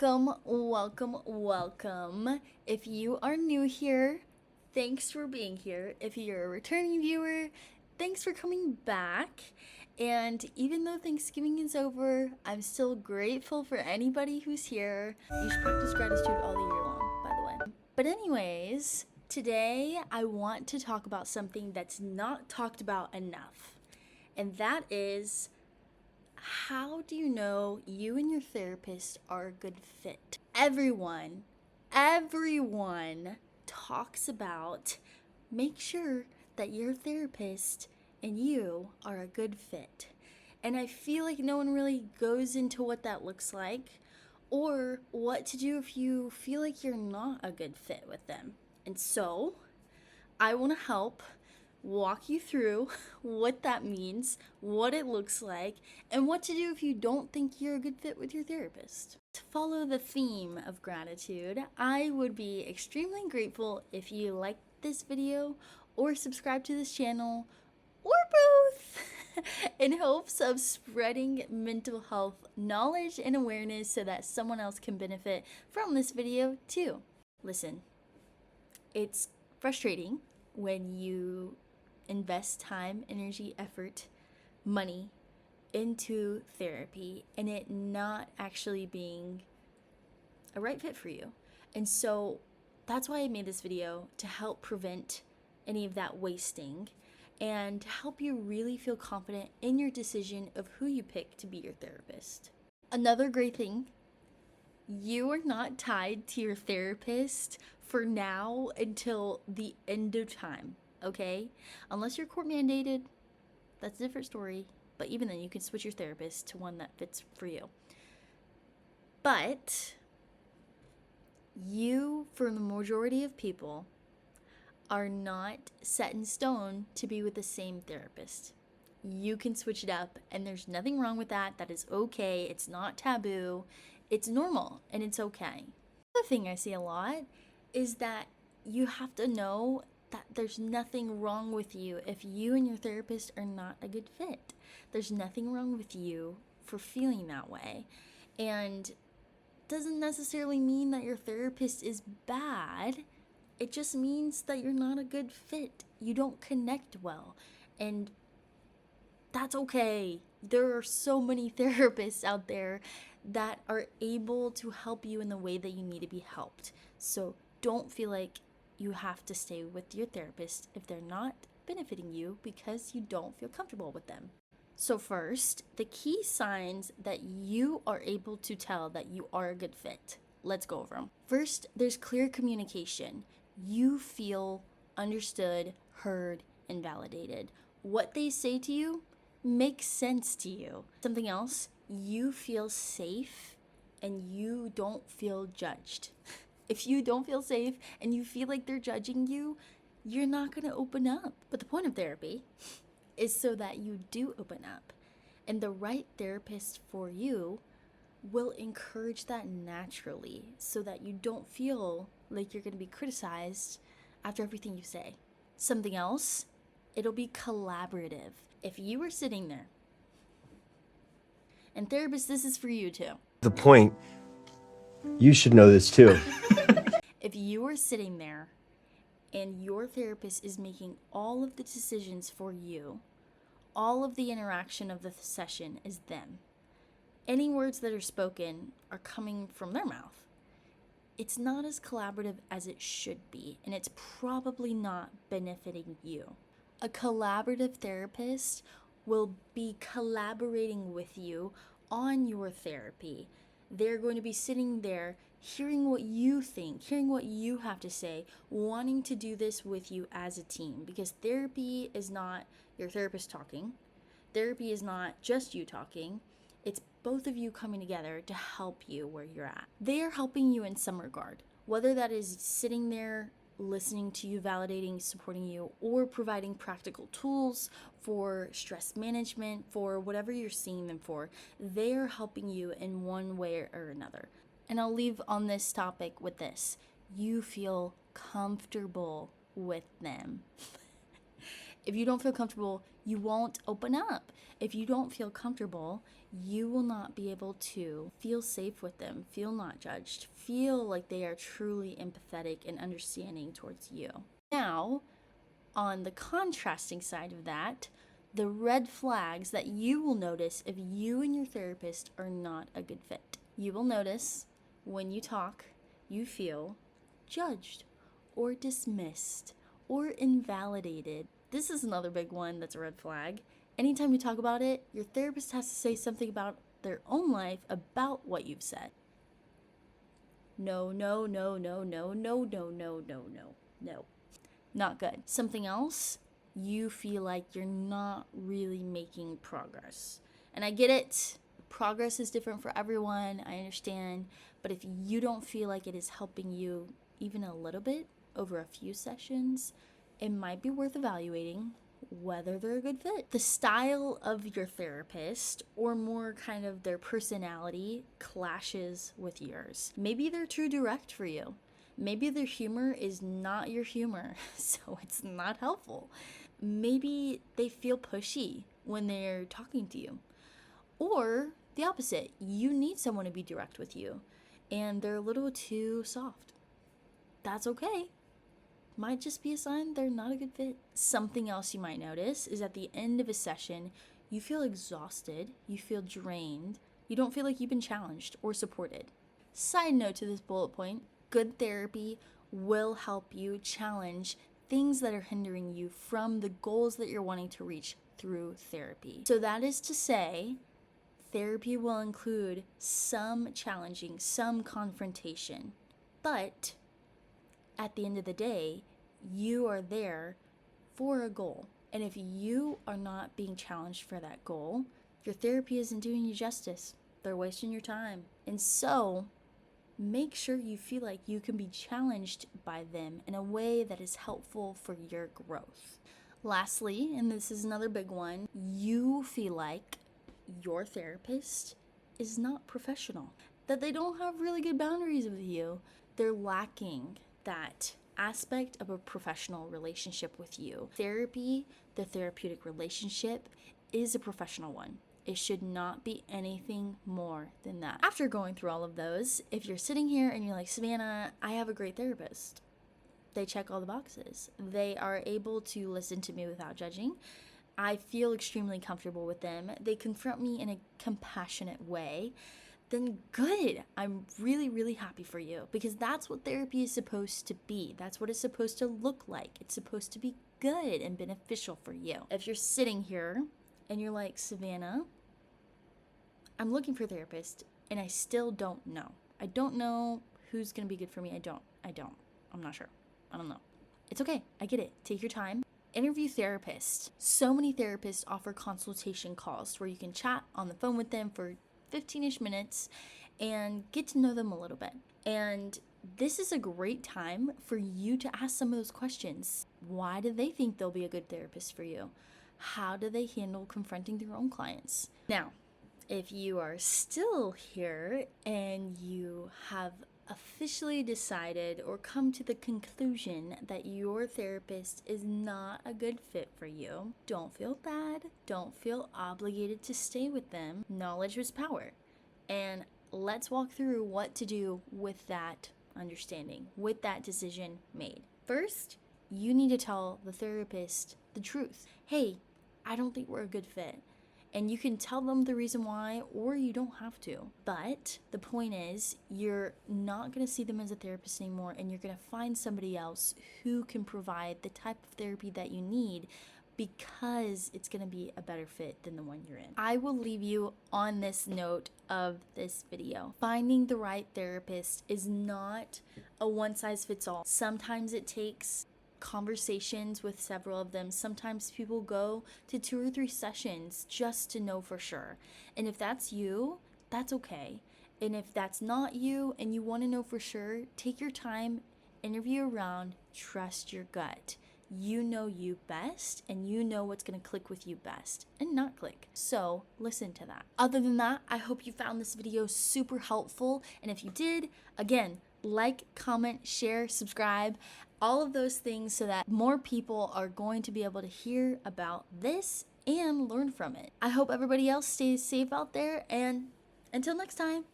Welcome. If you are new here, thanks for being here. If you're a returning viewer, thanks for coming back. And even though Thanksgiving is over, I'm still grateful for anybody who's here. You should practice gratitude all the year long, by the way. But, anyways, today I want to talk about something that's not talked about enough, and that is, how do you know you and your therapist are a good fit? Everyone talks about make sure that your therapist and you are a good fit. And I feel like no one really goes into what that looks like or what to do if you feel like you're not a good fit with them. And so I want to help walk you through what that means, what it looks like, and what to do if you don't think you're a good fit with your therapist. To follow the theme of gratitude, I would be extremely grateful if you liked this video or subscribe to this channel or both in hopes of spreading mental health knowledge and awareness so that someone else can benefit from this video too. Listen, it's frustrating when you invest time, energy, effort, money into therapy and it not actually being a right fit for you. And so that's why I made this video, to help prevent any of that wasting and to help you really feel confident in your decision of who you pick to be your therapist. Another great thing, you are not tied to your therapist for now until the end of time. Okay? Unless you're court mandated, that's a different story. But even then, you can switch your therapist to one that fits for you. But you, for the majority of people, are not set in stone to be with the same therapist. You can switch it up, and there's nothing wrong with that. That is okay. It's not taboo. It's normal, and it's okay. The thing I see a lot is that you have to know that there's nothing wrong with you if you and your therapist are not a good fit. There's nothing wrong with you for feeling that way. And doesn't necessarily mean that your therapist is bad. It just means that you're not a good fit. You don't connect well. And that's okay. There are so many therapists out there that are able to help you in the way that you need to be helped. So don't feel like you have to stay with your therapist if they're not benefiting you because you don't feel comfortable with them. So first, the key signs that you are able to tell that you are a good fit. Let's go over them. First, there's clear communication. You feel understood, heard, and validated. What they say to you makes sense to you. Something else, you feel safe and you don't feel judged. If you don't feel safe and you feel like they're judging you, you're not going to open up. But the point of therapy is so that you do open up. And the right therapist for you will encourage that naturally so that you don't feel like you're going to be criticized after everything you say. Something else, it'll be collaborative. If you were sitting there, and therapist, this is for you too. The point, you should know this too. If you are sitting there and your therapist is making all of the decisions for you, all of the interaction of the session is them. Any words that are spoken are coming from their mouth. It's not as collaborative as it should be, and it's probably not benefiting you. A collaborative therapist will be collaborating with you on your therapy. They're going to be sitting there hearing what you think, hearing what you have to say, wanting to do this with you as a team, because therapy is not your therapist talking. Therapy is not just you talking. It's both of you coming together to help you where you're at. They are helping you in some regard, whether that is sitting there listening to you, validating, supporting you, or providing practical tools for stress management, for whatever you're seeing them for. They are helping you in one way or another. And I'll leave on this topic with this. You feel comfortable with them. If you don't feel comfortable, you won't open up. If you don't feel comfortable, you will not be able to feel safe with them, feel not judged, feel like they are truly empathetic and understanding towards you. Now, on the contrasting side of that, the red flags that you will notice if you and your therapist are not a good fit. You will notice when you talk, you feel judged or dismissed or invalidated. This is another big one that's a red flag. Anytime you talk about it, your therapist has to say something about their own life about what you've said. No, no, no, no, no, no, no, no, no, no, no. Not good. Something else, you feel like you're not really making progress. And I get it. Progress is different for everyone. I understand. But if you don't feel like it is helping you even a little bit over a few sessions, it might be worth evaluating whether they're a good fit. The style of your therapist, or more kind of their personality, clashes with yours. Maybe they're too direct for you. Maybe their humor is not your humor, so it's not helpful. Maybe they feel pushy when they're talking to you. Or the opposite, you need someone to be direct with you, and they're a little too soft. That's okay. Might just be a sign they're not a good fit. Something else you might notice is at the end of a session, you feel exhausted, you feel drained, you don't feel like you've been challenged or supported. Side note to this bullet point, good therapy will help you challenge things that are hindering you from the goals that you're wanting to reach through therapy. So that is to say, therapy will include some challenging, some confrontation, but at the end of the day, you are there for a goal. And if you are not being challenged for that goal, your therapy isn't doing you justice. They're wasting your time. And so, make sure you feel like you can be challenged by them in a way that is helpful for your growth. Lastly, and this is another big one, you feel like your therapist is not professional, that they don't have really good boundaries with you. They're lacking that aspect of a professional relationship with you. Therapy, the therapeutic relationship, is a professional one. It should not be anything more than that. After going through all of those, if you're sitting here and you're like, Savannah, I have a great therapist. They check all the boxes. They are able to listen to me without judging. I feel extremely comfortable with them. They confront me in a compassionate way. Then good. I'm really, really happy for you, because that's what therapy is supposed to be. That's what it's supposed to look like. It's supposed to be good and beneficial for you. If you're sitting here and you're like, Savannah, I'm looking for a therapist and I still don't know. I don't know who's going to be good for me. I'm not sure. I don't know. It's okay. I get it. Take your time. Interview therapists. So many therapists offer consultation calls where you can chat on the phone with them for 15-ish minutes and get to know them a little bit. And this is a great time for you to ask some of those questions. Why do they think they'll be a good therapist for you? How do they handle confronting their own clients? Now, if you are still here and you have officially decided or come to the conclusion that your therapist is not a good fit for you, don't feel bad. Don't feel obligated to stay with them. Knowledge is power. And let's walk through what to do with that understanding, with that decision made. First, you need to tell the therapist the truth. Hey, I don't think we're a good fit. And you can tell them the reason why, or you don't have to. But the point is, you're not going to see them as a therapist anymore, and you're going to find somebody else who can provide the type of therapy that you need, because it's going to be a better fit than the one you're in. I will leave you on this note of this video. Finding the right therapist is not a one-size-fits-all. Sometimes it takes conversations with several of them. Sometimes people go to 2 or 3 sessions just to know for sure. And if that's you, that's okay. And if that's not you and you want to know for sure, take your time, interview around, trust your gut. You know you best, and you know what's going to click with you best and not click. So listen to that. Other than that, I hope you found this video super helpful. And if you did, again, like, comment, share, subscribe. All of those things so that more people are going to be able to hear about this and learn from it. I hope everybody else stays safe out there, and until next time.